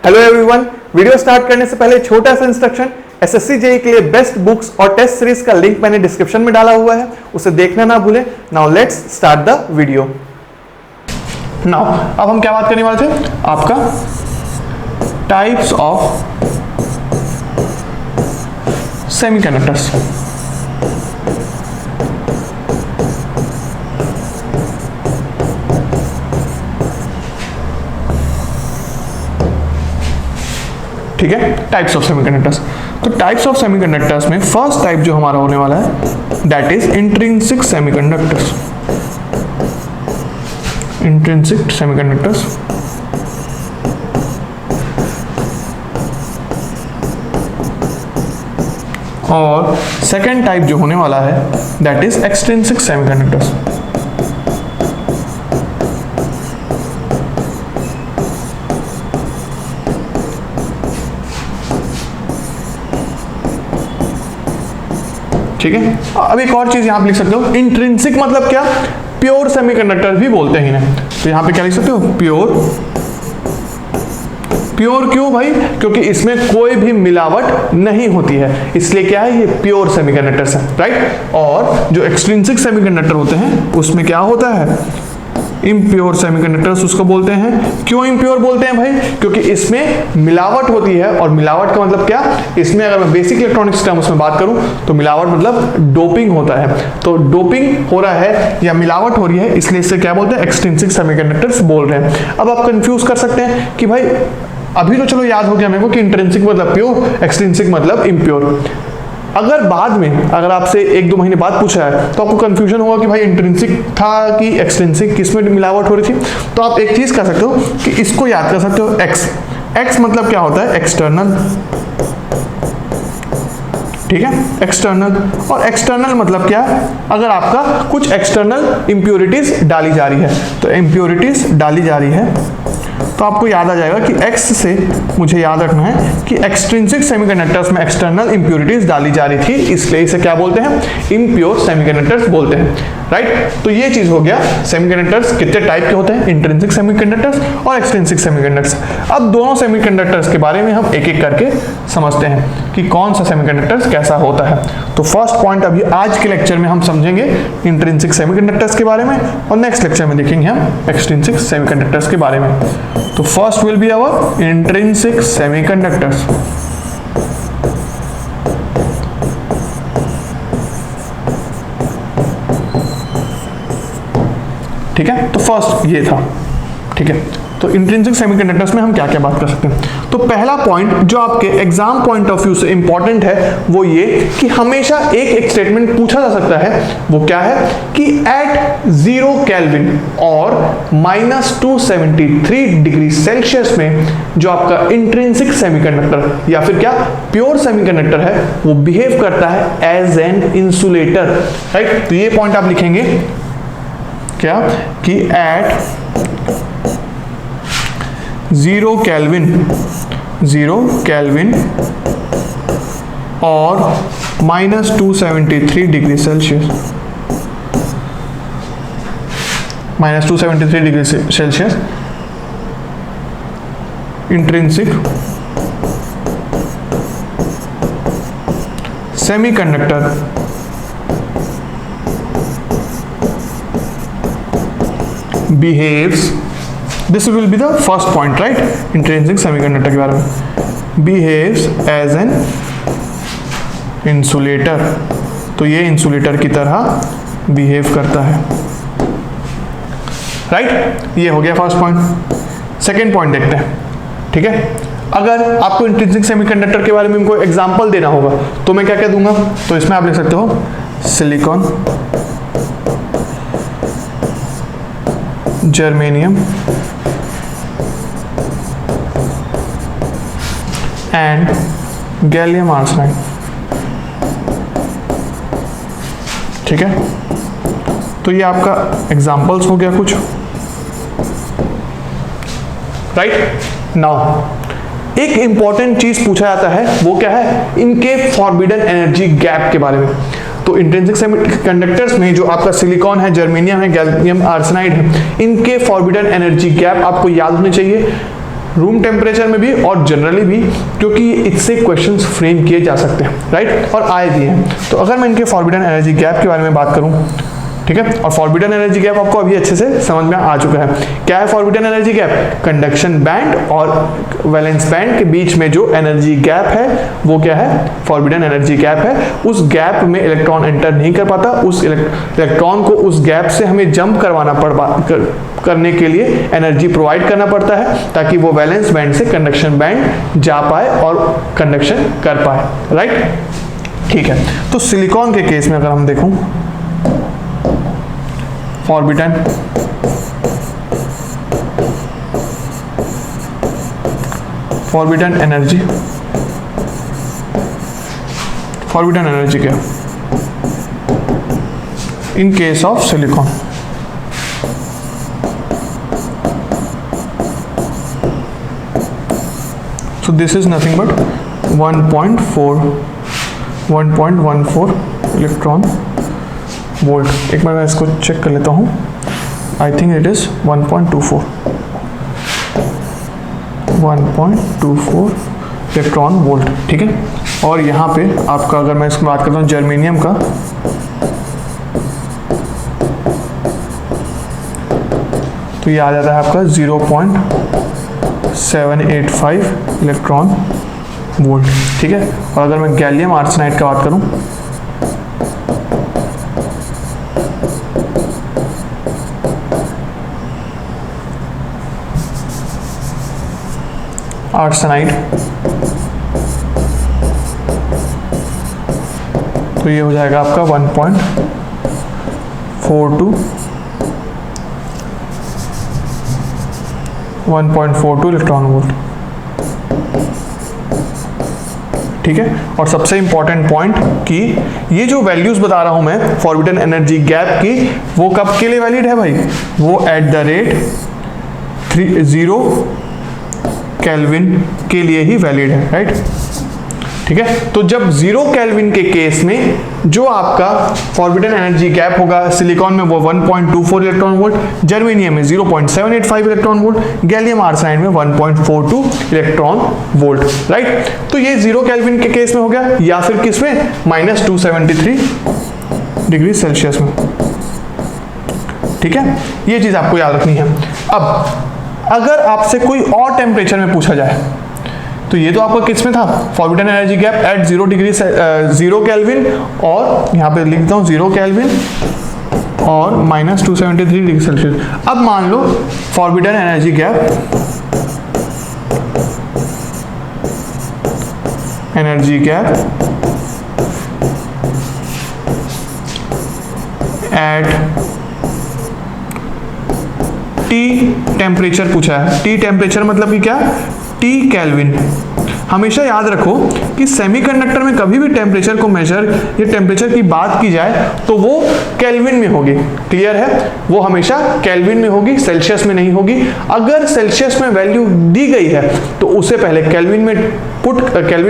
Hello everyone, video start करने से पहले छोटा सा इंस्ट्रक्शन। एसएससी जेईई के लिए बेस्ट बुक्स और टेस्ट सीरीज का लिंक मैंने डिस्क्रिप्शन में डाला हुआ है, उसे देखना ना भूलें। Now let's start the video. Now अब हम क्या बात करने वाले थे, आपका टाइप्स ऑफ सेमीकंडक्टर्स। ठीक है, टाइप्स ऑफ सेमीकंडक्टर्स। तो टाइप्स ऑफ सेमीकंडक्टर्स में फर्स्ट टाइप जो हमारा होने वाला है that is intrinsic semiconductors. Intrinsic semiconductors और सेकेंड टाइप जो होने वाला है दैट इज एक्सट्रिंसिक सेमीकंडक्टर्स। ठीक है, अब एक और चीज यहां पे लिख सकते हो, इंट्रिंसिक मतलब क्या, प्योर सेमीकंडक्टर भी बोलते हैं इन्हें। तो यहां पे क्या लिख सकते हो, प्योर। प्योर क्यों भाई, क्योंकि इसमें कोई भी मिलावट नहीं होती है, इसलिए क्या है, ये प्योर सेमीकंडक्टर्स है, राइट। और जो एक्सट्रिंसिक सेमीकंडक्टर होते हैं उसमें क्या होता है, इम्प्योर सेमीकंडक्टर्स उसको बोलते हैं। क्यों इम्प्योर बोलते हैं भाई, क्योंकि इसमें मिलावट होती है। और मिलावट का मतलब क्या, इसमें अगर मैं बेसिक इलेक्ट्रॉनिक्स टर्म उसमें बात करूं तो मिलावट मतलब डोपिंग होता है। तो डोपिंग हो रहा है या मिलावट हो रही है, इसलिए इसे क्या बोलते हैं, एक्सट्रिंसिक सेमीकंडक्टर्स बोल रहे हैं। अब आप कंफ्यूज कर सकते हैं कि भाई अभी तो चलो याद हो गया मेरे को कि इंट्रिंसिक मतलब प्योर, एक्सट्रिंसिक मतलब इम्प्योर। अगर बाद में अगर आपसे एक दो महीने बाद पूछा है तो आपको कंफ्यूजन होगा कि भाई इंट्रिंसिक था कि एक्सट्रिंसिक, किसमें मिलावट हो रही थी। तो आप एक चीज कर सकते हो कि इसको याद कर सकते हो, एक्स। एक्स मतलब क्या होता है, एक्सटर्नल। ठीक है, एक्सटर्नल। और एक्सटर्नल मतलब क्या, अगर आपका कुछ एक्सटर्नल इंप्योरिटीज डाली जा रही है, तो इंप्योरिटीज डाली जा रही है तो आपको याद आ जाएगा कि X से मुझे याद रखना है कि एक्सट्रिंसिक सेमीकंडक्टर्स में एक्सटर्नल इंप्योरिटीज डाली जा रही थी, इसलिए इसे क्या बोलते हैं, इम्प्योर सेमीकंडक्टर्स बोलते हैं, राइट। तो ये चीज हो गया, सेमीकंडक्टर्स कितने टाइप के होते हैं, इंट्रिंसिक सेमीकंडक्टर्स और एक्सट्रिंसिक सेमीकंडक्टर्स। अब दोनों सेमीकंडक्टर्स के बारे में हम एक एक करके समझते हैं कि कौन सा सेमीकंडक्टर्स कैसा होता है। तो फर्स्ट पॉइंट अभी आज के लेक्चर में हम समझेंगे इंट्रिंसिक सेमीकंडक्टर्स के बारे में, और नेक्स्ट लेक्चर में देखेंगे हम एक्सट्रिंसिक सेमीकंडक्टर्स के बारे में। तो first will be our intrinsic semiconductors. ठीक है, तो फर्स्ट ये था। ठीक है, तो इंट्रिंसिक सेमीकंडक्टर्स में हम क्या क्या बात कर सकते हैं। तो पहला पॉइंट जो आपके एग्जाम पॉइंट ऑफ व्यू से इंपॉर्टेंट है वो ये कि हमेशा एक स्टेटमेंट पूछा जा सकता है, वो क्या है कि एट 0 केल्विन और -273 डिग्री सेल्सियस में जो आपका इंट्रिंसिक सेमीकंडक्टर या फिर क्या प्योर सेमीकंडक्टर है वो बिहेव करता है एज एन इंसुलेटर, राइट। तो ये पॉइंट आप लिखेंगे क्या कि एट 0 केल्विन और -273 degree Celsius, -273 degree Celsius intrinsic semiconductor behaves, this will be the first point, right, intrinsic semiconductor के बारे में, behaves as an insulator। तो ये इंसुलेटर की तरह बिहेव करता है, राइट। ये हो गया फर्स्ट पॉइंट। सेकेंड पॉइंट देखते हैं। ठीक है, अगर आपको इंट्रिंसिक सेमीकंडक्टर के बारे में इनको एग्जांपल देना होगा तो मैं क्या क्या दूंगा, तो इसमें आप लिख सकते हो silicon, germanium and gallium arsenide. ठीक है, तो ये आपका एग्जांपल्स हो गया कुछ, राइट। नाउ एक इंपॉर्टेंट चीज पूछा जाता है, वो क्या है, इनके फॉरबिडन एनर्जी गैप के बारे में। तो इंट्रिंसिक सेमीकंडक्टर्स में जो आपका सिलिकॉन है, जर्मेनियम है, गैलियम आर्सेनाइड है, इनके फॉरबिडन एनर्जी गैप आपको याद होने चाहिए। रूम टेम्परेचर में भी और जनरली भी, क्योंकि इससे क्वेश्चंस फ्रेम किए जा सकते हैं, राइट, और आए भी हैं। तो अगर मैं इनके फॉरबिडन एनर्जी गैप के बारे में बात करूं, ठीक है, और फॉरबिडन एनर्जी गैप आपको अभी अच्छे से समझ में आ चुका है। क्या है forbidden energy gap? Conduction band और वैलेंस बैंड के बीच में जो एनर्जी गैप है वो क्या है? फॉरबिडन एनर्जी गैप है। उस गैप में इलेक्ट्रॉन एंटर नहीं कर पाता, उस इलेक्ट्रॉन को उस गैप से हमें जंप करने के लिए एनर्जी प्रोवाइड करना पड़ता है ताकि वो वैलेंस बैंड से कंडक्शन बैंड जा पाए और कंडक्शन कर पाए, राइट। ठीक है, तो सिलिकॉन के केस में अगर हम देखूं, फॉरबिडन एनर्जी क्या इन case of silicon? So this is nothing but 1.14 electron volt. एक बार मैं इसको चेक कर लेता हूँ। I think it is 1.24 electron volt, ठीक है। और यहाँ पे आपका अगर मैं इसकी बात करता हूँ जर्मेनियम का, तो ये आ जाता है आपका 0.785 इलेक्ट्रॉन वोल्ट, ठीक है। और अगर मैं गैलियम आर्सेनाइड का बात करूं, आर्सेनाइड, तो ये हो जाएगा आपका 1.42 इलेक्ट्रॉन वोल्ट, ठीक है। और सबसे इंपॉर्टेंट पॉइंट कि ये जो वैल्यूज बता रहा हूं मैं फॉरबिडन एनर्जी गैप की, वो कब के लिए वैलिड है भाई? वो एट द रेट 0 केल्विन के लिए ही वैलिड है, राइट, ठीक है। तो जब 0 केल्विन के केस में जो आपका फॉरबिडन एनर्जी गैप होगा, सिलिकॉन में वो 1.24 इलेक्ट्रॉन वोल्ट, जर्मेनियम में 0.785 इलेक्ट्रॉन वोल्ट, गैलियम आर्सेनाइड में 1.42 इलेक्ट्रॉन वोल्ट, राइट। तो ये 0 केल्विन के केस में हो गया, या फिर किस में? -273 डिग्री सेल्सियस में, ठीक है। ये चीज आपको याद रखनी है। अब अगर आपसे कोई और टेम्परेचर में पूछा जाए, तो ये तो आपका किस में था? Forbidden energy gap at 0 kelvin, और यहाँ पे लिखता हूँ 0 केल्विन और -273 डिग्री सेल्सियस। अब मान लो forbidden energy gap at T temperature पूछा है। T टेम्परेचर मतलब कि क्या? T kelvin. हमेशा याद रखो कि सेमीकंडक्टर में कभी भी टेम्परेचर को मेजर या टेम्परेचर की बात की जाए तो वो केल्विन में होगी, क्लियर है? वो हमेशा केल्विन में होगी, सेल्सियस में नहीं होगी। अगर सेल्सियस में वैल्यू दी गई है तो उसे पहले केल्विन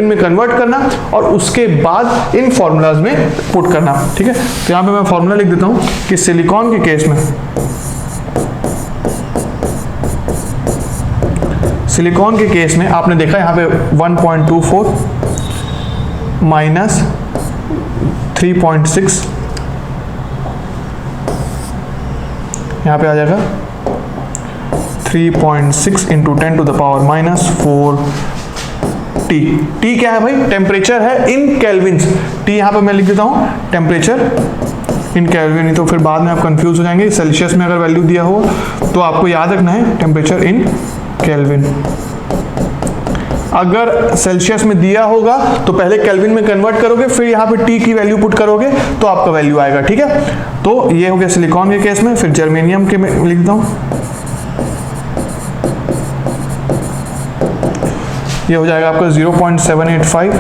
में कन्वर्ट करना और उसके बाद इन फॉर्मूलाज में पुट करना, ठीक है। तो यहाँ पे मैं फॉर्मूला लिख देता हूँ कि सिलिकॉन के केस में, सिलिकॉन के केस में आपने देखा यहाँ पे 1.24 माइनस 3.6, यहाँ पे आ जाएगा 3.6 into 10 to the power -4 T। T क्या है भाई? टेम्परेचर है इन केल्विन्स। T यहाँ पे मैं लिख देता हूँ टेम्परेचर इन केल्विन, तो फिर बाद में आप कंफ्यूज हो जाएंगे। सेल्सियस में अगर वैल्यू दिया हो तो आपको याद रखना है टेम्परेचर इन केल्विन। अगर सेल्सियस में दिया होगा तो पहले केल्विन में कन्वर्ट करोगे, फिर यहाँ पे T की वैल्यू पुट करोगे तो आपका वैल्यू आएगा, ठीक है। तो ये हो गया सिलिकॉन के केस में। फिर जर्मेनियम के में लिखता हूँ, ये हो जाएगा आपका 0.785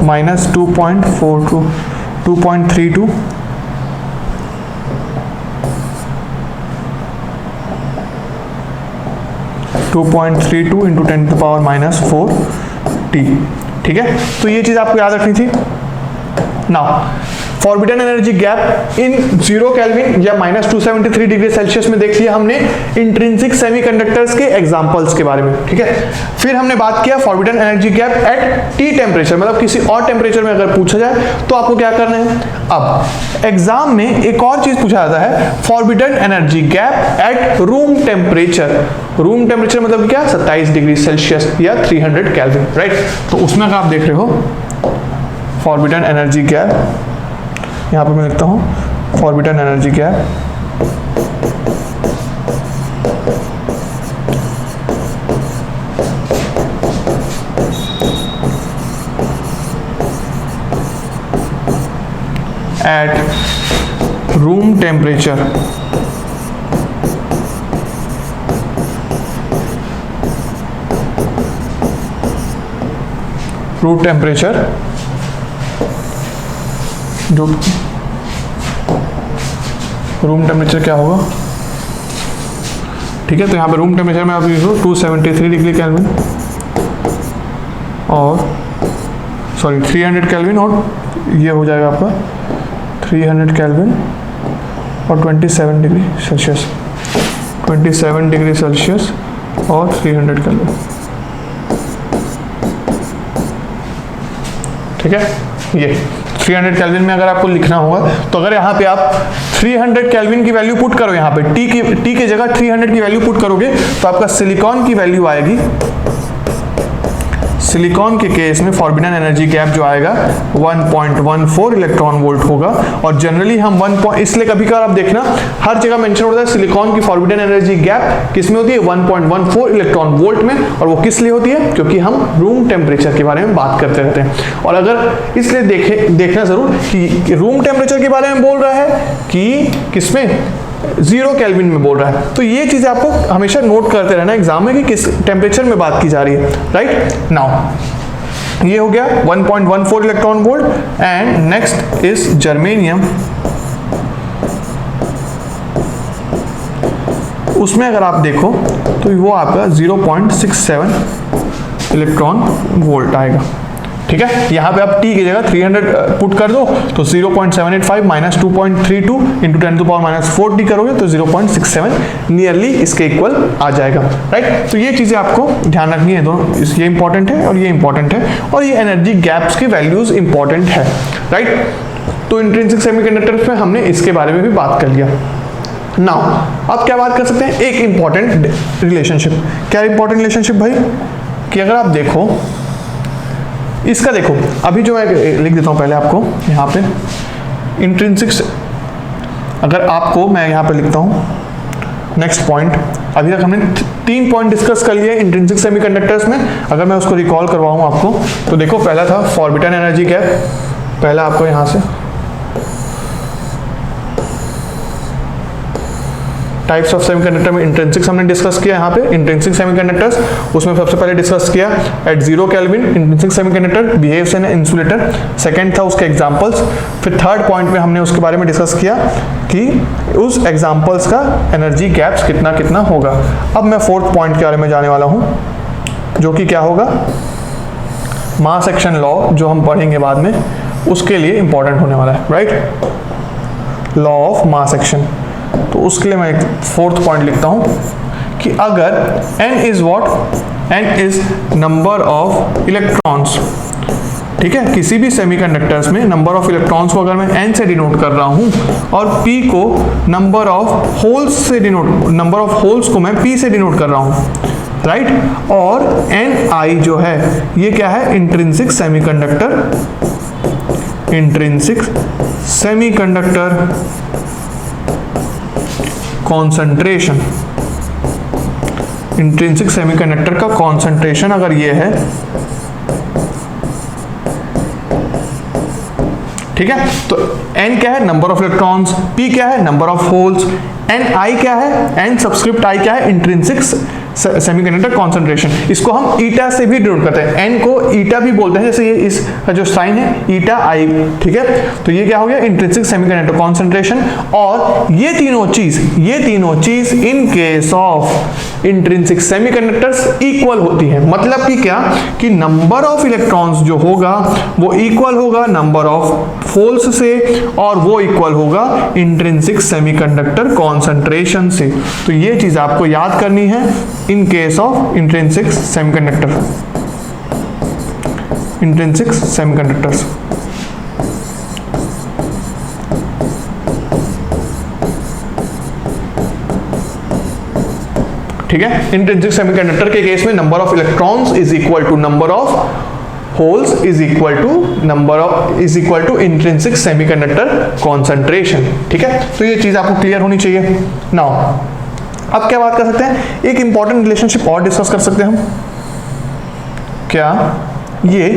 minus 2.32 into 10 to the power -4 T, ठीक है। तो ये चीज आपको याद रखनी थी। Now forbidden energy gap in 0 kelvin या -273 डिग्री सेल्सियस में देख लिया हमने इंट्रिंसिक सेमीकंडक्टर्स के एग्जांपल्स के बारे में, ठीक है। फिर हमने बात किया forbidden energy gap at T temperature, मतलब किसी और टेम्परेचर में अगर पूछा जाए तो आपको क्या करना है। अब एग्जाम में एक और चीज पूछा जाता है, forbidden energy gap at room temperature. Room temperature मतलब क्या, 27 डिग्री सेल्सियस या 300 केल्विन, राइट। तो उसमें अगर आप देख रहे हो फॉरबिडन एनर्जी गैप, यहां पे मैं लिखता हूं forbidden energy gap at room temperature room temperature जो रूम टेम्परेचर क्या होगा, ठीक है। तो यहाँ पे रूम टेम्परेचर में आप लिखो 273 डिग्री केल्विन और 300 केल्विन, और ये हो जाएगा आपका 300 केल्विन और 27 डिग्री सेल्सियस, 27 डिग्री सेल्सियस और 300 केल्विन, ठीक है। ये 300 केल्विन में अगर आपको लिखना होगा तो अगर यहाँ पे आप 300 केल्विन की वैल्यू पुट करो, यहाँ पे टी की जगह 300 की वैल्यू पुट करोगे तो आपका सिलिकॉन की वैल्यू आएगी, सिलिकॉन के केस में फॉरबिडन एनर्जी गैप जो आएगा 1.14 इलेक्ट्रॉन वोल्ट होगा। और जनरली हम इसलिए कभी कभार आप देखना हर जगह मेंशन होता है सिलिकॉन की फॉरबिडन एनर्जी गैप किस में होती है, 1.14 इलेक्ट्रॉन वोल्ट में। और वो किस लिए होती है, क्योंकि हम रूम टेम्परेचर के बारे में बात करते रहते हैं। और अगर इसलिए देखना जरूर कि रूम टेम्परेचर के बारे में बोल रहा है कि किसमें, 0 केल्विन में बोल रहा है। तो ये चीजें आपको हमेशा नोट करते रहना एग्जाम में कि किस टेम्परेचर में बात की जा रही है, राइट। नाउ ये हो गया 1.14 electron volt. And next is germanium. उसमें अगर आप देखो तो वो आपका 0.67 इलेक्ट्रॉन वोल्ट आएगा, ठीक है। यहाँ पे आप टी की जगह 300 पुट कर दो तो 0.785 माइनस 2.32 इंटू 10⁻⁴ करोगे तो 0.67 नियरली इसके इक्वल आ जाएगा, राइट। तो ये चीजें आपको ध्यान रखनी है दोनों, ये इंपॉर्टेंट है और ये इंपॉर्टेंट है, और ये एनर्जी गैप्स के वैल्यूज इंपॉर्टेंट है, राइट। तो इंट्रिंसिक सेमीकंडक्टर्स में हमने इसके बारे में भी बात कर लिया। नाउ अब क्या बात कर सकते हैं, एक इंपॉर्टेंट रिलेशनशिप। क्या इंपॉर्टेंट रिलेशनशिप भाई, कि अगर आप देखो इसका, देखो अभी जो मैं लिख देता हूं पहले आपको यहाँ पे इंट्रिंसिक, अगर आपको मैं यहाँ पे लिखता हूँ नेक्स्ट पॉइंट। अभी तक हमने 3 पॉइंट डिस्कस कर लिए इंट्रिंसिक सेमीकंडक्टर्स में। अगर मैं उसको रिकॉल करवाऊँ आपको तो देखो पहला था फॉरबिडन एनर्जी गैप, पहला आपको यहाँ से टाइप्स ऑफ सेमीकंडक्टर में इंट्रिंसिक हमने डिस्कस किया। यहाँ पे इंट्रिंसिक सेमीकंडक्टर्स, उसमें सबसे पहले डिस्कस किया at 0 kelvin intrinsic semiconductor behaves an insulator, second था उसके एग्जांपल्स। फिर थर्ड पॉइंट में हमने उसके बारे में डिस्कस किया कि उस एग्जांपल्स का एनर्जी गैप्स कितना कितना होगा। अब मैं फोर्थ पॉइंट के बारे में जाने वाला हूँ, जो कि क्या होगा, मास एक्शन लॉ, जो हम पढ़ेंगे बाद में, उसके लिए इंपॉर्टेंट होने वाला है, right. Law of mass action. तो उसके लिए मैं एक फोर्थ पॉइंट लिखता हूं कि अगर n is what, n is number of electrons, ठीक है। किसी भी सेमीकंडक्टर्स में नंबर ऑफ इलेक्ट्रॉन्स को अगर मैं n से डिनोट कर रहा हूं और p को नंबर ऑफ होल्स से डिनोट, नंबर ऑफ होल्स को मैं p से डिनोट कर रहा हूं, राइट। और ni जो है ये क्या है, intrinsic semiconductor, intrinsic semiconductor concentration, intrinsic semiconductor का कॉन्सेंट्रेशन अगर ये है, ठीक है। तो n क्या है, नंबर ऑफ इलेक्ट्रॉन्स, p क्या है, नंबर ऑफ होल्स, ni क्या है, n सब्सक्रिप्ट i क्या है, इंट्रिंसिक सेमीकंडक्टर कॉन्सेंट्रेशन, इसको हम ईटा से भी डिनोट करते हैं, एन को ईटा भी बोलते हैं, जैसे ये इसका जो साइन है ईटा आई, ठीक है। तो ये क्या हो गया, इंट्रिंसिक सेमीकंडक्टर कॉन्सेंट्रेशन। और ये तीनों चीज इन case of intrinsic semiconductors equal होती है। मतलब कि क्या, कि नंबर ऑफ इलेक्ट्रॉन्स जो होगा वो इक्वल होगा नंबर ऑफ होल्स से, और वो इक्वल होगा इंट्रिंसिक सेमीकंडक्टर कॉन्सेंट्रेशन से। तो ये चीज आपको याद करनी है in case of intrinsic semiconductors. ठीक है, इंट्रिंसिक सेमीकंडक्टर के केस में number of electrons is equal to number of holes is equal to intrinsic semiconductor concentration. ठीक है, तो ये चीज आपको क्लियर होनी चाहिए। नाउ अब क्या बात कर सकते हैं, एक इंपॉर्टेंट रिलेशनशिप और डिस्कस कर सकते हैं हम। क्या, ये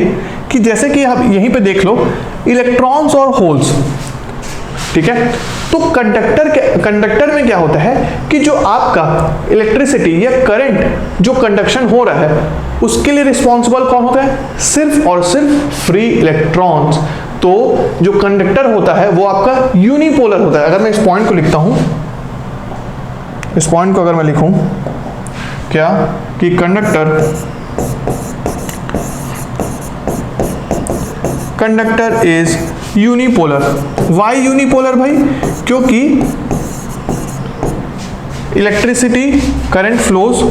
कि जैसे कि आप यहीं पे देख लो इलेक्ट्रॉन्स और होल्स, ठीक है। तो कंडक्टर में क्या होता है कि जो आपका इलेक्ट्रिसिटी या करंट जो कंडक्शन हो रहा है उसके लिए रिस्पॉन्सिबल कौन होता है, सिर्फ और सिर्फ फ्री इलेक्ट्रॉन्स। तो जो कंडक्टर होता है वो आपका यूनिपोलर होता है। अगर मैं इस पॉइंट को लिखता हूं, इस पॉइंट को अगर मैं लिखूं क्या, कि conductor is unipolar. Why unipolar भाई, क्योंकि electricity current flows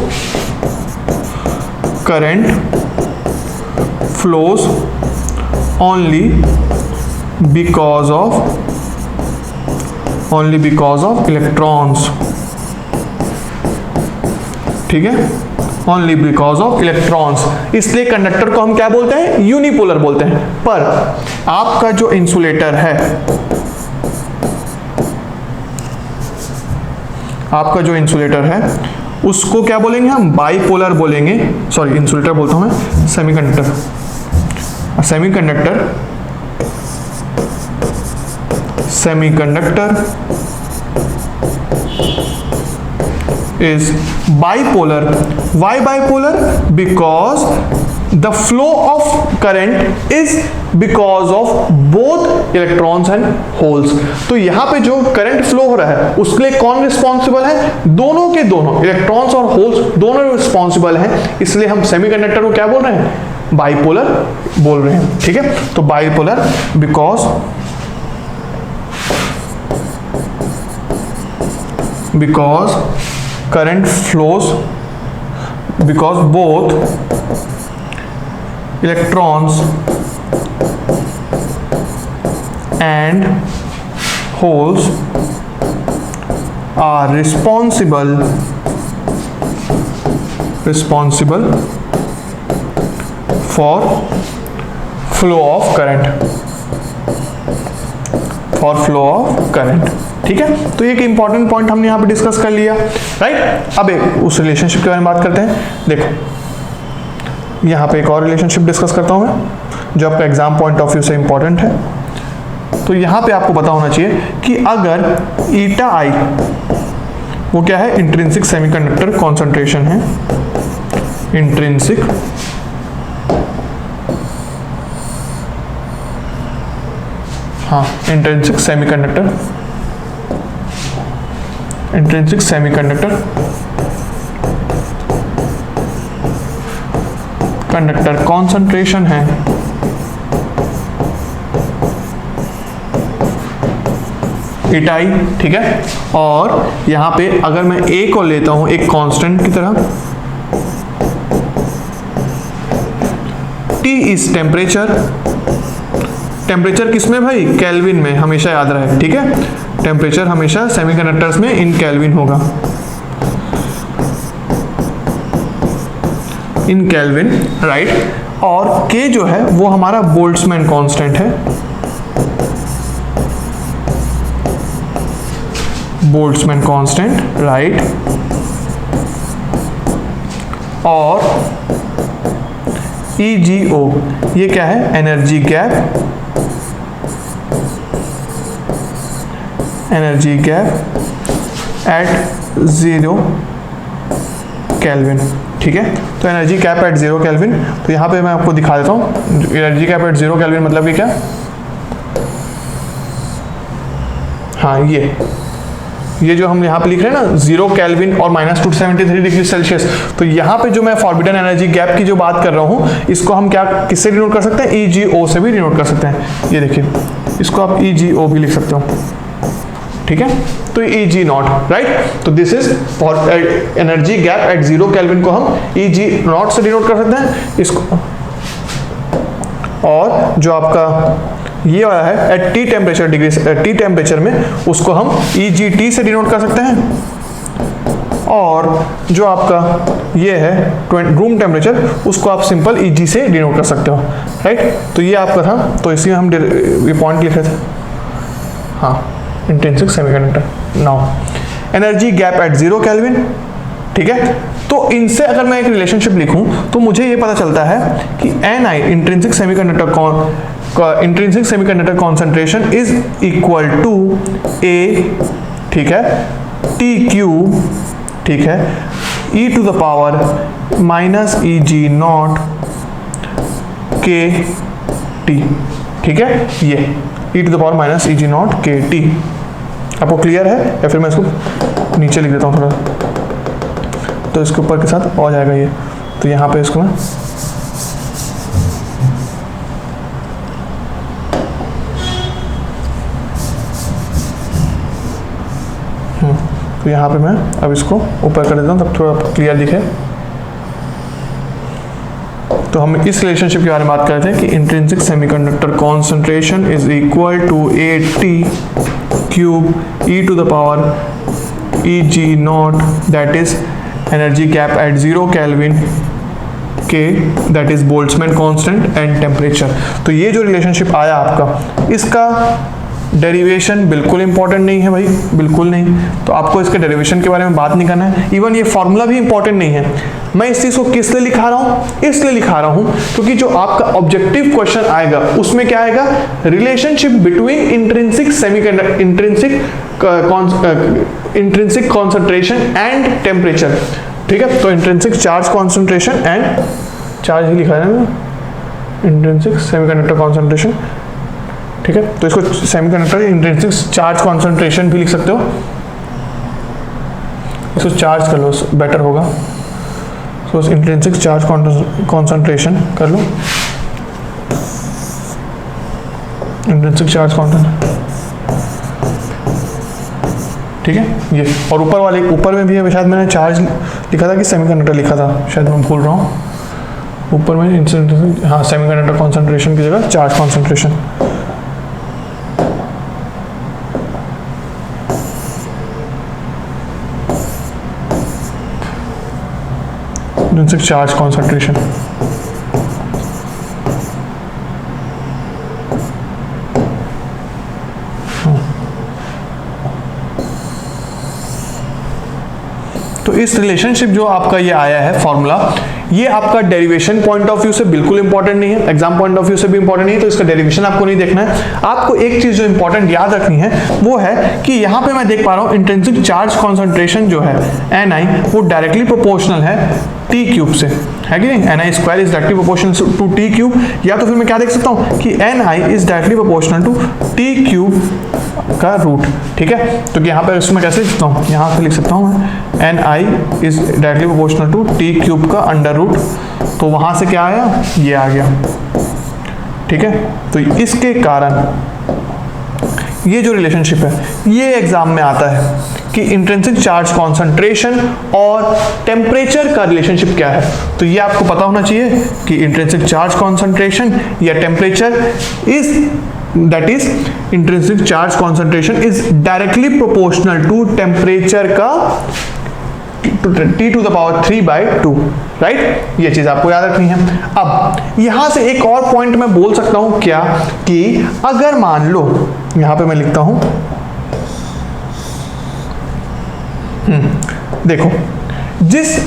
only because of electrons, ठीक है, ओनली बिकॉज ऑफ इलेक्ट्रॉन्स। इसलिए कंडक्टर को हम क्या बोलते हैं, यूनिपोलर बोलते हैं। पर आपका जो इंसुलेटर है, उसको क्या बोलेंगे हम, बाइपोलर बोलेंगे। सॉरी, इंसुलेटर बोलता हूं मैं, semiconductor is bipolar. Why bipolar? Because the flow of current is because of both electrons and holes. तो यहाँ पे जो करंट फ्लो हो रहा है उसके लिए कौन रिस्पॉन्सिबल है, दोनों के दोनों, इलेक्ट्रॉन्स और होल्स दोनों रिस्पॉन्सिबल हैं। इसलिए हम सेमीकंडक्टर को क्या बोल रहे हैं, बाइपोलर बोल रहे हैं। ठीक है, तो bipolar because current flows, because both electrons and holes are responsible for flow of current। ठीक है, तो एक इंपॉर्टेंट पॉइंट हमने यहां पे डिस्कस कर लिया, राइट। अब एक उस रिलेशनशिप के बारे में बात करते हैं। देखो यहां पे एक और रिलेशनशिप डिस्कस करता हूं मैं, जो आपका एग्जाम पॉइंट ऑफ व्यू से इंपॉर्टेंट है। तो यहां पे आपको पता होना चाहिए कि अगर ईटा आई वो क्या है, इंट्रिंसिक सेमीकंडक्टर कॉन्सेंट्रेशन है, इंट्रिंसिक सेमीकंडक्टर कॉन्सेंट्रेशन है, इटाई। ठीक है, और यहां पे अगर मैं ए को लेता हूं एक कांस्टेंट की तरह, टी इज टेम्परेचर किसमें भाई, केल्विन में, हमेशा याद रहे। ठीक है, टेम्परेचर हमेशा सेमीकंडक्टर्स में इन केल्विन होगा, इन केल्विन, राइट। और के जो है वो हमारा बोल्ट्जमैन कांस्टेंट है, बोल्ट्जमैन कांस्टेंट, राइट। और EGO ये क्या है, एनर्जी गैप एट केल्विन। ठीक है, तो एनर्जी गैप एट 0 केल्विन, तो यहाँ पे मैं आपको दिखा देता हूँ एनर्जी गैप एट 0 केल्विन मतलब कि क्या, हाँ ये जो हम यहाँ पे लिख रहे हैं ना 0 केल्विन और -273 डिग्री सेल्सियस, तो यहाँ पे जो मैं फॉरबिडन एनर्जी गैप की जो बात कर रहा हूँ, इसको हम क्या किससे डिनोट कर सकते हैं, EGO से भी डिनोट कर सकते हैं। ये देखिए, इसको आप EGO भी लिख सकते हो। ठीक है, तो EG नॉट, राइट, तो this is for energy gap at 0 kelvin को हम EG नॉट से डिनोट कर सकते हैं इसको। और जो आपका ये वाला है at T temperature degree, T temperature में उसको हम EGT से डिनोट कर सकते हैं। और जो आपका ये है रूम टेम्परेचर, उसको आप सिंपल EG से डिनोट कर सकते हो, राइट। तो ये आपका था, तो इसी में हम ये पॉइंट लिख रहे थे, हाँ, intrinsic semiconductor. Now energy gap at 0 kelvin, ठीक है, तो इनसे अगर मैं एक रिलेशनशिप लिखूं तो मुझे ये पता चलता है कि Ni intrinsic semiconductor concentration is equal to A, ठीक है, TQ, ठीक है, e to the power -EG0 KT, ठीक है, ये e to the power -EG0 KT। आपको क्लियर है, या फिर मैं इसको नीचे लिख देता हूँ थोड़ा, तो इसके ऊपर के साथ हो जाएगा ये। तो यहाँ पे इसको मैं तो यहाँ पे मैं अब इसको ऊपर कर देता हूँ, तब थोड़ा क्लियर दिखे। तो हम इस रिलेशनशिप के बारे में बात कर रहे थे कि intrinsic semiconductor concentration is equal to AT cube e to the power EG0, that is energy gap at 0 kelvin K, that is Boltzmann constant and temperature. तो ये जो रिलेशनशिप आया आपका, इसका डेरिवेशन बिल्कुल इंपॉर्टेंट नहीं है भाई, बिल्कुल नहीं। तो आपको इसके डेरिवेशन के बारे में बात नहीं करना है, इवन ये फॉर्मूला भी इंपॉर्टेंट नहीं है। मैं इस चीज को किस लिए लिखा रहा हूँ, इसलिए लिखा रहा हूँ क्योंकि जो आपका ऑब्जेक्टिव क्वेश्चन आएगा उसमें क्या आएगा, relationship between intrinsic concentration and temperature. ठीक है, तो intrinsic charge concentration and charge ही लिखा है ना, इंट्रिंसिक सेमीकंडक्टर कॉन्सेंट्रेशन, ठीक है, तो इसको सेमीकंडक्टर इंट्रिंसिक चार्ज कॉन्सेंट्रेशन भी लिख सकते हो, इसको चार्ज कर लो बेटर होगा। तो इंट्रिंसिक चार्ज कॉन्सेंट्रेशन कर लो, इंट्रिंसिक चार्ज कॉन्सेंट्रेशन, ठीक है, ये। और ऊपर में भी है, शायद मैंने चार्ज लिखा था कि सेमीकंडक्टर लिखा था, शायद मैं भूल रहा हूँ। ऊपर में हाँ, सेमीकंडक्टर कॉन्सेंट्रेशन की जगह charge concentration. Intrinsic charge concentration, तो इस रिलेशनशिप जो आपका ये आया है फॉर्मूला, ये आपका डेरिवेशन पॉइंट ऑफ व्यू से बिल्कुल इंपॉर्टेंट नहीं है, एग्जाम पॉइंट ऑफ व्यू से भी इंपॉर्टेंट नहीं है, तो इसका डेरिवेशन आपको नहीं देखना है। आपको एक चीज जो इंपॉर्टेंट याद रखनी है वो है कि यहाँ पे मैं देख पा रहा हूँ इंट्रिंसिक चार्ज कॉन्सेंट्रेशन जो है Ni, वो डायरेक्टली प्रोपोर्शनल है T क्यूब से, है कि नहीं, Ni square is directly proportional to T cube. या तो फिर मैं क्या देख सकता हूँ कि Ni is directly proportional to T cube का रूट, ठीक है। तो यहाँ पर इसमें कैसे लिख सकता हूँ, यहाँ से लिख सकता हूँ मैं Ni is directly proportional to T cube का अंडर रूट, तो वहाँ से क्या आया, ये आ गया, ठीक है। तो इसके कारण ये जो रिलेशनशिप है ये एग्जाम में आता है कि इंट्रिंसिक चार्ज कॉन्सेंट्रेशन और टेम्परेचर का रिलेशनशिप क्या है। तो ये आपको पता होना चाहिए कि इंट्रिंसिक चार्ज कॉन्सेंट्रेशन या temperature is, that is intrinsic charge concentration is directly proportional to temperature का T to the power 3/2, right, ये चीज आपको याद रखनी है। अब यहां से एक और पॉइंट मैं बोल सकता हूं क्या, कि अगर मान लो यहां पे मैं लिखता हूं, देखो जिस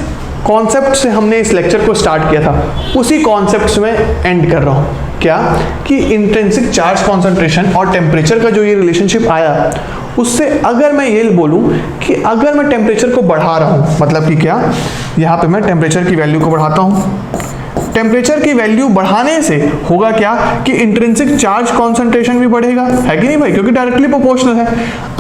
कॉन्सेप्ट से हमने इस लेक्चर को स्टार्ट किया था उसी कॉन्सेप्ट में एंड कर रहा हूं, क्या कि इंट्रिंसिक चार्ज कॉन्सेंट्रेशन और टेम्परेचर का जो ये रिलेशनशिप आया उससे अगर मैं ये बोलूं कि अगर मैं टेम्परेचर को बढ़ा रहा हूं, मतलब कि क्या, यहां पे मैं टेम्परेचर की वैल्यू को बढ़ाता हूं, टेम्परेचर की वैल्यू बढ़ाने से होगा क्या कि इंट्रिंसिक चार्ज कॉन्सेंट्रेशन भी बढ़ेगा, है कि नहीं भाई, क्योंकि डायरेक्टली प्रोपोर्शनल है।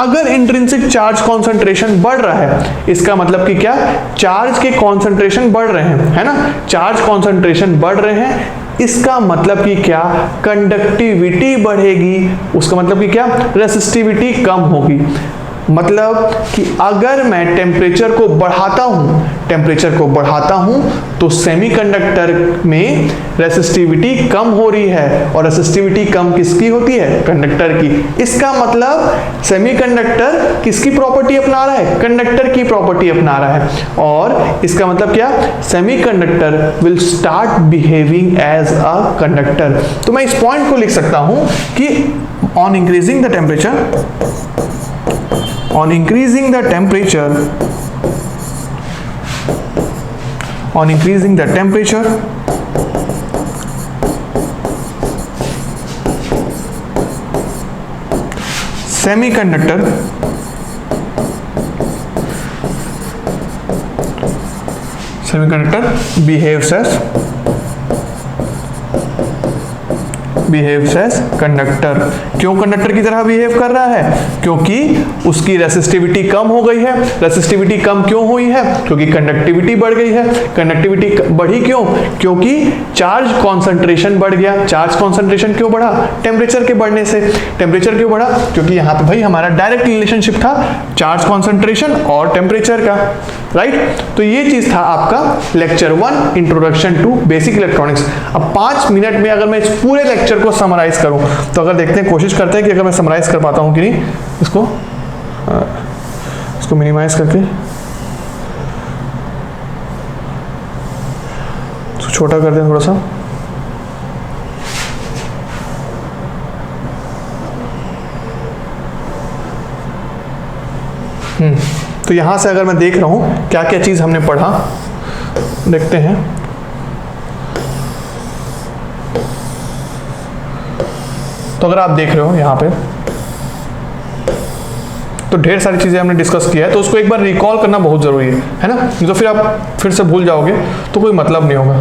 अगर इंट्रिंसिक चार्ज कॉन्सेंट्रेशन बढ़ रहा है, इसका मतलब कि क्या, चार्ज के कॉन्सेंट्रेशन बढ़ रहे हैं, है ना, चार्ज कॉन्सेंट्रेशन बढ़ रहे हैं, इसका मतलब कि क्या, कंडक्टिविटी बढ़ेगी, उसका मतलब कि क्या, रेसिस्टिविटी कम होगी। मतलब कि अगर मैं टेम्परेचर को बढ़ाता हूं तो सेमीकंडक्टर में रेसिस्टिविटी कम हो रही है, और रेसिस्टिविटी कम किसकी होती है, कंडक्टर की। इसका मतलब सेमीकंडक्टर किसकी प्रॉपर्टी अपना रहा है, कंडक्टर की प्रॉपर्टी अपना रहा है, और इसका मतलब क्या, semiconductor will start behaving as a conductor. तो मैं इस पॉइंट को लिख सकता हूं कि on increasing the temperature, on increasing the temperature, semiconductor behaves as conductor. क्यों कंडक्टर की तरह बिहेव कर रहा है, क्योंकि उसकी रेसिस्टिविटी कम हो गई है। रेसिस्टिविटी कम क्यों हुई है, क्योंकि कंडक्टिविटी बढ़ गई है। कंडक्टिविटी बढ़ी क्यों, क्योंकि चार्ज कॉन्सेंट्रेशन बढ़ गया। चार्ज कॉन्सेंट्रेशन क्यों बढ़ा, टेम्परेचर के बढ़ने से। टेम्परेचर क्यों बढ़ा, क्योंकि यहाँ पे भाई हमारा डायरेक्ट रिलेशनशिप था चार्ज कॉन्सेंट्रेशन और टेम्परेचर का, राइट। तो ये चीज था आपका lecture 1 introduction to basic electronics. अब 5 मिनट में अगर मैं इस पूरे लेक्चर को समराइज करूं, तो अगर देखते हैं, कोशिश करते हैं कि अगर मैं समराइज कर पाता हूं कि नहीं, इसको मिनिमाइज करके छोटा कर दें थोड़ा सा। तो यहां से अगर मैं देख रहा हूं क्या क्या चीज हमने पढ़ा, देखते हैं। तो अगर आप देख रहे हो यहाँ पे, तो ढेर सारी चीजें हमने डिस्कस किया है, तो उसको एक बार रिकॉल करना बहुत जरूरी है ना, तो फिर आप फिर से भूल जाओगे तो कोई मतलब नहीं होगा।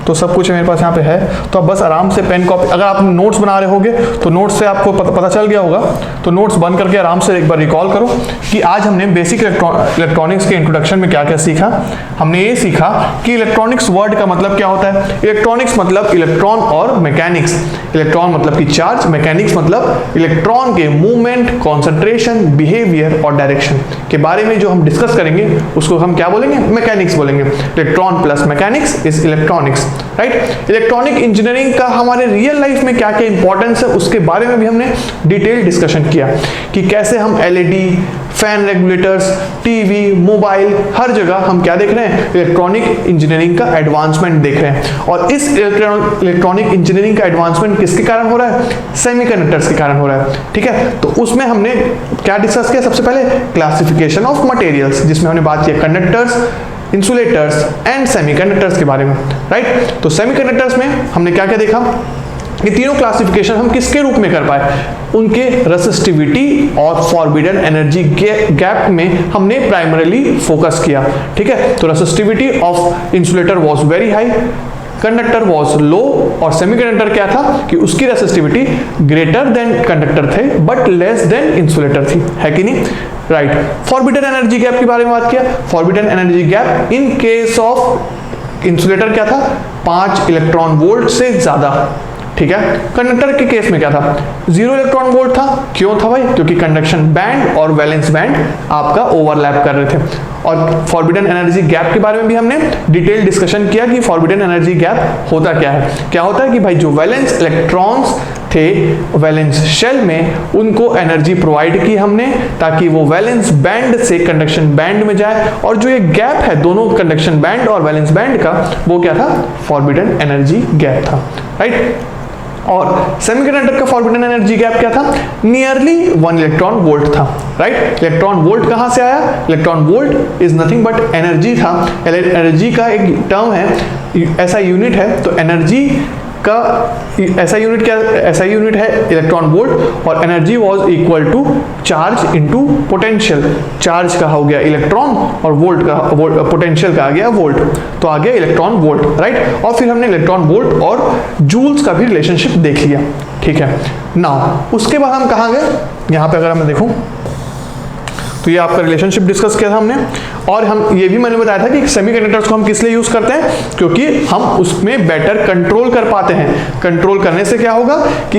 तो सब कुछ मेरे पास यहाँ पे है, तो आप बस आराम से पेन कॉपी, अगर आप नोट्स बना रहे होगे तो नोट्स से आपको पता चल गया होगा, तो नोट्स बंद करके आराम से एक बार रिकॉल करो कि आज हमने बेसिक इलेक्ट्रॉनिक्स के इंट्रोडक्शन में क्या क्या सीखा। हमने ये सीखा कि इलेक्ट्रॉनिक्स वर्ड का मतलब क्या होता है। इलेक्ट्रॉनिक्स मतलब इलेक्ट्रॉन और मैकेनिक्स। इलेक्ट्रॉन मतलब कि चार्ज, मैकेनिक्स मतलब इलेक्ट्रॉन के मूवमेंट, कॉन्सेंट्रेशन, बिहेवियर और डायरेक्शन के बारे में जो हम डिस्कस करेंगे उसको हम क्या बोलेंगे, मैकेनिक्स बोलेंगे। Electron plus mechanics is electronics, right. Electronic engineering का हमारे रियल लाइफ में क्या क्या इंपॉर्टेंस है उसके बारे में भी हमने डिटेल डिस्कशन किया कि कैसे हम LED, fan regulators, TV, mobile, हर जगह हम क्या देख रहे हैं, इलेक्ट्रॉनिक इंजीनियरिंग का एडवांसमेंट देख रहे हैं। और इस इलेक्ट्रॉनिक इंजीनियरिंग का एडवांसमेंट किसके कारण हो रहा है, सेमीकंडक्टर्स के कारण हो रहा है, ठीक है। तो उसमें हमने क्या डिस्कस किया, सबसे पहले क्लासिफिकेशन ऑफ मटेरियल्स, जिसमें हमने बात की कंडक्टर्स, इंसुलेटर्स एंड सेमीकंडक्टर्स के बारे में, राइट। तो सेमीकंडक्टर्स में हमने क्या क्या देखा, ये तीनों क्लासिफिकेशन हम किसके रूप में कर पाए, उनके रेसिस्टिविटी और फॉरबिडन एनर्जी गैप में हमने प्राइमरीली फोकस किया, ठीक है। तो resistivity of insulator was very high, conductor was low, और सेमीकंडक्टर क्या था कि उसकी रेसिस्टिविटी ग्रेटर देन कंडक्टर थे बट लेस देन इंसुलेटर थी, है कि नहीं, राइट। फॉरबिडन एनर्जी गैप के बारे में बात किया। Forbidden energy gap in case of insulator क्या था, 5 इलेक्ट्रॉन वोल्ट से ज्यादा, ठीक है। कंडक्टर के केस में क्या था, 0 इलेक्ट्रॉन वोल्ट था। क्यों था भाई, क्योंकि कंडक्शन बैंड और वैलेंस बैंड आपका ओवरलैप कर रहे थे। और फॉरबिडन एनर्जी गैप के बारे में भी हमने डिटेल डिस्कशन किया कि फॉरबिडन एनर्जी गैप होता क्या है। क्या होता है कि भाई जो वैलेंस इलेक्ट्रॉन्स थे वैलेंस शेल में, उनको एनर्जी प्रोवाइड की हमने ताकि वो वैलेंस बैंड से कंडक्शन बैंड में जाए, और जो ये गैप है दोनों कंडक्शन बैंड और वैलेंस बैंड का, वो क्या था, फॉरबिडन एनर्जी गैप था, राइट। और सेमीकंडक्टर का फॉरबिडन एनर्जी गैप क्या था, नियरली 1 इलेक्ट्रॉन वोल्ट था, राइट। इलेक्ट्रॉन वोल्ट कहां से आया, electron volt is nothing but energy था। एनर्जी का एक टर्म है, ऐसा यूनिट है, तो एनर्जी का SI यूनिट क्या, SI यूनिट है इलेक्ट्रॉन वोल्ट, और energy was equal to charge into potential. Charge का हो गया इलेक्ट्रॉन और वोल्ट का पोटेंशियल का आ गया वोल्ट, तो आ गया इलेक्ट्रॉन वोल्ट, राइट। और फिर हमने इलेक्ट्रॉन वोल्ट और जूल्स का भी रिलेशनशिप देख लिया, ठीक है। नाउ उसके बाद हम कहाँ गए, यहाँ पे अगर मैं देखूं तो ये आपका रिलेशनशिप डिस्कस किया था हमने, और हम ये भी मैंने बताया था कि सेमीकंडक्टर्स को हम किस लिए यूज करते हैं, क्योंकि हम उसमें बेटर कंट्रोल कर पाते हैं। कंट्रोल करने से क्या होगा कि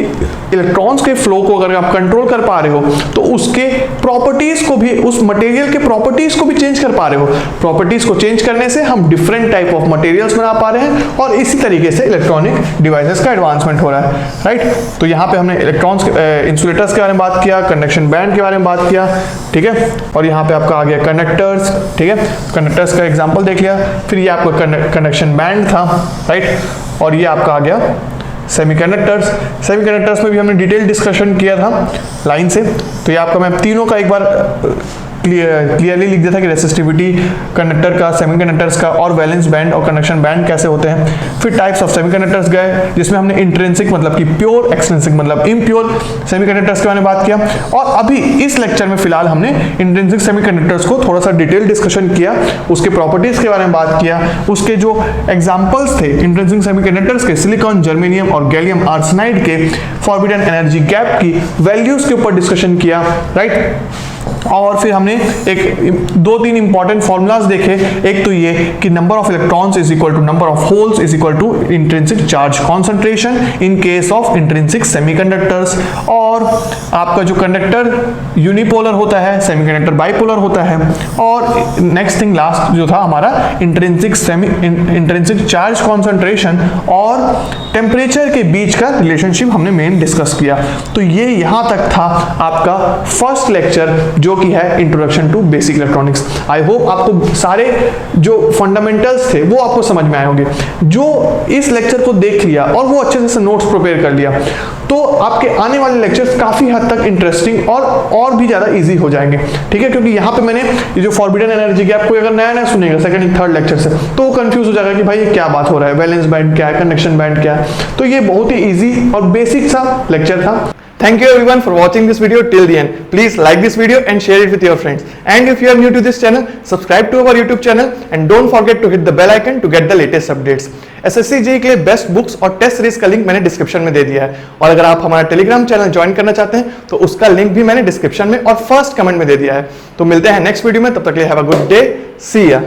इलेक्ट्रॉन्स के फ्लो को अगर आप कंट्रोल कर पा रहे हो तो उसके प्रॉपर्टीज को भी, उस मटेरियल के प्रॉपर्टीज को भी चेंज कर पा रहे हो। प्रॉपर्टीज को चेंज करने से हम डिफरेंट टाइप ऑफ मटेरियल्स बना पा रहे हैं, और इसी तरीके से इलेक्ट्रॉनिक डिवाइसेस का एडवांसमेंट हो रहा है, राइट। तो यहाँ पे हमने इलेक्ट्रॉन्स इंसुलेटर्स के बारे में बात किया, कंडक्शन बैंड के बारे में बात किया, ठीक है। और यहाँ पे आपका आ गया कंडक्टर्स, ठीक है, कंडक्टर्स का एग्जांपल देख लिया। फिर ये आपका कंडक्शन बैंड था, राइट। और ये आपका आ गया सेमीकंडक्टर्स। सेमीकंडक्टर्स में भी हमने डिटेल डिस्कशन किया था लाइन से, तो ये आपका मैं तीनों का एक बार क्लियरली लिख दिया था कि रेसिस्टिविटी कंडक्टर का, सेमीकंडक्टर्स का, और वैलेंस बैंड और कंडक्शन बैंड कैसे होते हैं। फिर टाइप्स ऑफ सेमीकंडक्टर्स गए, जिसमें हमने इंट्रिंसिक मतलब कि प्योर, एक्सट्रिंसिक मतलब इम्प्योर सेमीकंडक्टर्स के बारे में बात किया। और अभी इस लेक्चर में फिलहाल हमने इंट्रिंसिक सेमीकंडक्टर्स को थोड़ा सा डिटेल डिस्कशन किया, उसके प्रॉपर्टीज के बारे में बात किया, उसके जो एग्जाम्पल्स थे इंट्रिंसिक सेमीकंडक्टर्स के, सिलिकॉन, जर्मेनियम और गैलियम आर्सेनाइड के फॉरबिडन एनर्जी गैप की वैल्यूज के ऊपर डिस्कशन किया, राइट। और फिर हमने एक दो तीन इंपॉर्टेंट फॉर्मूलाज देखे। एक तो ये कि number of electrons is equal to number of holes is equal to intrinsic charge concentration in case of intrinsic semiconductors. और आपका जो कंडक्टर यूनिपोलर होता है, सेमीकंडक्टर बाइपोलर होता है। और नेक्स्ट थिंग लास्ट जो था हमारा इंट्रिंसिक चार्ज कॉन्सेंट्रेशन और टेम्परेचर के बीच का रिलेशनशिप हमने मेन डिस्कस किया। तो ये यहां तक था आपका फर्स्ट लेक्चर, जो कि है introduction to basic electronics. I hope आपको सारे जो फंडामेंटल्स थे वो आपको समझ में आए होंगे। जो इस लेक्चर को देख लिया और वो अच्छे से नोट्स प्रिपेयर कर लिया, तो आपके आने वाले लेक्चर्स काफी हद तक इंटरेस्टिंग और भी ज्यादा इजी हो जाएंगे, ठीक है। क्योंकि यहाँ पे मैंने ये जो फॉरबिडन एनर्जी गैप कोई अगर नया सुनेगा सेकंड थर्ड लेक्चर से, तो वो कंफ्यूज हो जाएगा कि भाई ये क्या बात हो रहा है, वैलेंस बैंड क्या है, कंडक्शन बैंड क्या है। तो ये बहुत ही इजी और बेसिक सा लेक्चर था। Thank you everyone for watching this video till the end. Please like this video and share it with your friends. And if you are new to this channel, subscribe to our YouTube channel and don't forget to hit the bell icon to get the latest updates. SSC JEE के लिए best books और test series का link मैंने description में दे दिया है, और अगर आप हमारा टेलीग्राम चैनल ज्वाइन करना चाहते हैं तो उसका लिंक भी मैंने डिस्क्रिप्शन में और फर्स्ट कमेंट में दे दिया है। तो मिलते हैं नेक्स्ट वीडियो में, तब तक के लिए हैव अ गुड डे, सी या।